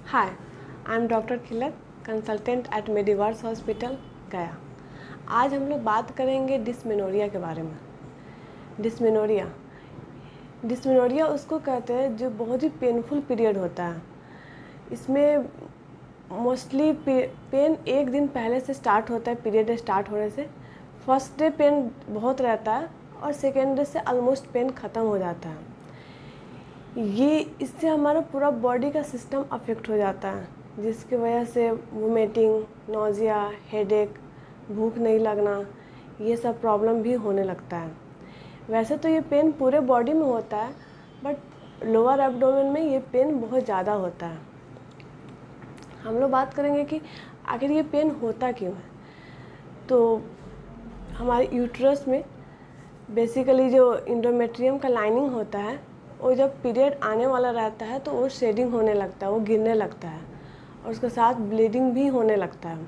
Hi, I am doctor खिलत, consultant eight मेडिवर्स hospital गया। आज हम लोग बात करेंगे डिस्मेनोरिया के बारे में। डिस्मेनोरिया उसको कहते हैं जो बहुत ही पेनफुल पीरियड होता है। इसमें मोस्टली पेन एक दिन पहले से स्टार्ट होता है। पीरियड स्टार्ट होने से फर्स्ट डे पेन बहुत रहता है और सेकेंड डे से ऑलमोस्ट पेन ख़त्म हो जाता है। ये इससे हमारा पूरा बॉडी का सिस्टम अफेक्ट हो जाता है, जिसकी वजह से वोमिटिंग, नोज़िया, हेडेक, भूख नहीं लगना, ये सब प्रॉब्लम भी होने लगता है। वैसे तो ये पेन पूरे बॉडी में होता है, बट लोअर एब्डोमेन में ये पेन बहुत ज़्यादा होता है। हम लोग बात करेंगे कि आखिर ये पेन होता क्यों है। तो हमारे यूट्रस में बेसिकली जो इंडोमेट्रियम का लाइनिंग होता है, वो जब पीरियड आने वाला रहता है तो वो शेडिंग होने लगता है, वो गिरने लगता है और उसके साथ ब्लीडिंग भी होने लगता है।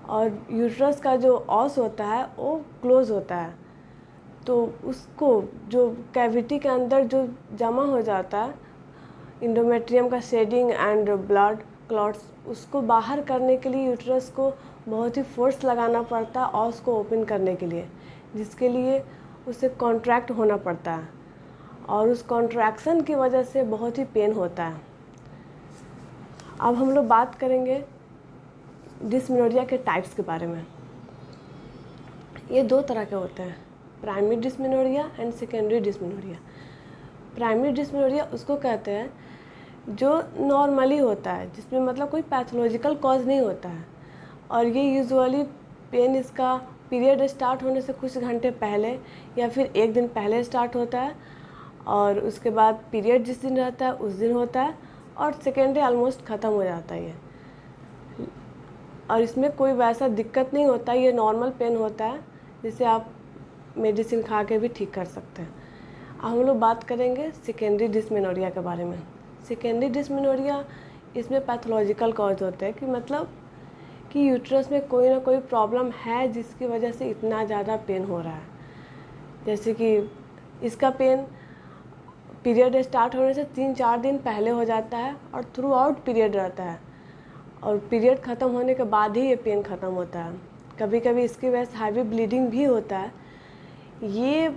और यूट्रस का जो ऑस होता है वो क्लोज होता है, तो उसको जो कैविटी के अंदर जो जमा हो जाता है इंडोमेट्रियम का शेडिंग एंड ब्लड क्लॉट्स, उसको बाहर करने के लिए यूट्रस को बहुत ही फोर्स लगाना पड़ता है ऑस को ओपन करने के लिए, जिसके लिए उसे कॉन्ट्रैक्ट होना पड़ता है और उस कॉन्ट्रैक्शन की वजह से बहुत ही पेन होता है। अब हम लोग बात करेंगे डिस्मेनोरिया के टाइप्स के बारे में। ये दो तरह के होते हैं, primary dysmenorrhoea and secondary dysmenorrhoea. Primary dysmenorrhoea उसको कहते हैं जो नॉर्मली होता है, जिसमें मतलब कोई पैथोलॉजिकल कॉज नहीं होता है, और ये यूजुअली पेन इसका पीरियड स्टार्ट होने से कुछ घंटे पहले या फिर एक दिन पहले स्टार्ट होता है और उसके बाद पीरियड जिस दिन रहता है उस दिन होता है और सेकेंड डे ऑलमोस्ट ख़त्म हो जाता है ये। और इसमें कोई वैसा दिक्कत नहीं होता, ये नॉर्मल पेन होता है जिसे आप मेडिसिन खा के भी ठीक कर सकते हैं। अब हम लोग बात करेंगे सेकेंडरी डिस्मेनोरिया के बारे में। सेकेंडरी डिस्मेनोरिया, इसमें पैथोलॉजिकल कॉज होते हैं कि मतलब कि यूट्रस में कोई ना कोई प्रॉब्लम है जिसकी वजह से इतना ज़्यादा पेन हो रहा है। जैसे कि इसका पेन पीरियड स्टार्ट होने से 3-4 दिन पहले हो जाता है और थ्रू आउट पीरियड रहता है, और पीरियड ख़त्म होने के बाद ही ये पेन ख़त्म होता है। कभी कभी इसकी वजह से हैवी ब्लीडिंग भी होता है। ये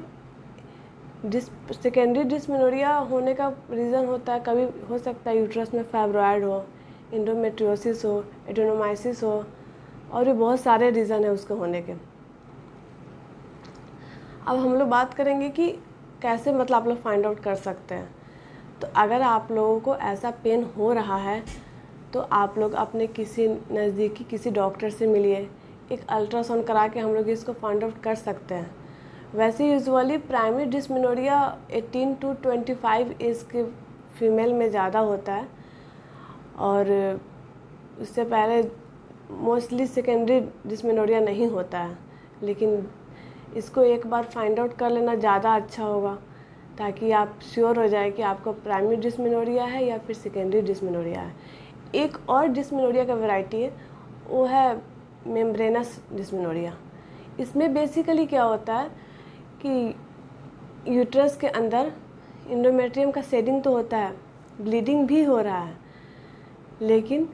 सेकेंडरी डिस्मेनोरिया होने का रीज़न होता है, कभी हो सकता है यूट्रस में फाइब्रॉयड हो, इंडोमेट्रियोसिस हो, एडेनोमाइसिस हो, और भी बहुत सारे रीज़न है उसके होने के। अब हम लोग बात करेंगे कि कैसे मतलब आप लोग फाइंड आउट कर सकते हैं। तो अगर आप लोगों को ऐसा पेन हो रहा है तो आप लोग अपने किसी नज़दीकी किसी डॉक्टर से मिलिए, एक अल्ट्रासाउंड करा के हम लोग इसको फाइंड आउट कर सकते हैं। वैसे usually primary dysmenorrhoea 18 to 25 age के फीमेल में ज़्यादा होता है, और उससे पहले मोस्टली सेकेंडरी डिस्मेनोरिया नहीं होता है। लेकिन इसको एक बार फाइंड आउट कर लेना ज़्यादा अच्छा होगा, ताकि आप श्योर हो जाए कि आपको प्राइमरी डिस्मेनोरिया है या फिर सेकेंडरी डिस्मेनोरिया है। एक और डिस्मेनोरिया का वैरायटी है, वो है मेम्ब्रेनस डिस्मेनोरिया। इसमें बेसिकली क्या होता है कि यूट्रस के अंदर इंडोमेट्रियम का शेडिंग तो होता है, ब्लीडिंग भी हो रहा है, लेकिन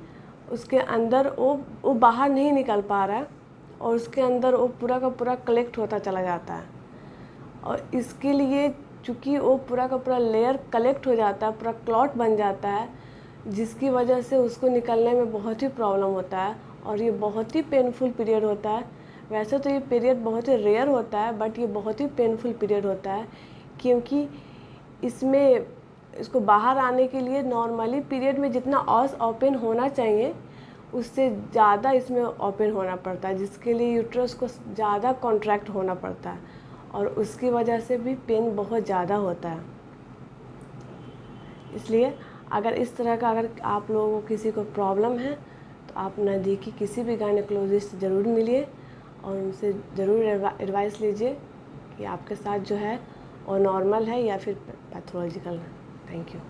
उसके अंदर वो बाहर नहीं निकल पा रहा है और उसके अंदर वो पूरा का पूरा कलेक्ट होता चला जाता है। और इसके लिए चूँकि वो पूरा का पूरा लेयर कलेक्ट हो जाता है, पूरा क्लॉट बन जाता है, जिसकी वजह से उसको निकलने में बहुत ही प्रॉब्लम होता है और ये बहुत ही पेनफुल पीरियड होता है। वैसे तो ये पीरियड बहुत ही रेयर होता है, बट ये बहुत ही पेनफुल पीरियड होता है, क्योंकि इसमें इसको बाहर आने के लिए नॉर्मली पीरियड में जितना ऑस ओपन होना चाहिए उससे ज़्यादा इसमें ओपन होना पड़ता है, जिसके लिए यूट्रस को ज़्यादा कॉन्ट्रैक्ट होना पड़ता है और उसकी वजह से भी पेन बहुत ज़्यादा होता है। इसलिए अगर इस तरह का अगर आप लोगों को किसी को प्रॉब्लम है तो आप नज़दीकी किसी भी गायनेकोलॉजिस्ट से ज़रूर मिलिए और उनसे ज़रूर एडवाइस लीजिए कि आपके साथ जो है वो नॉर्मल है या फिर पैथोलॉजिकल है। Thank you.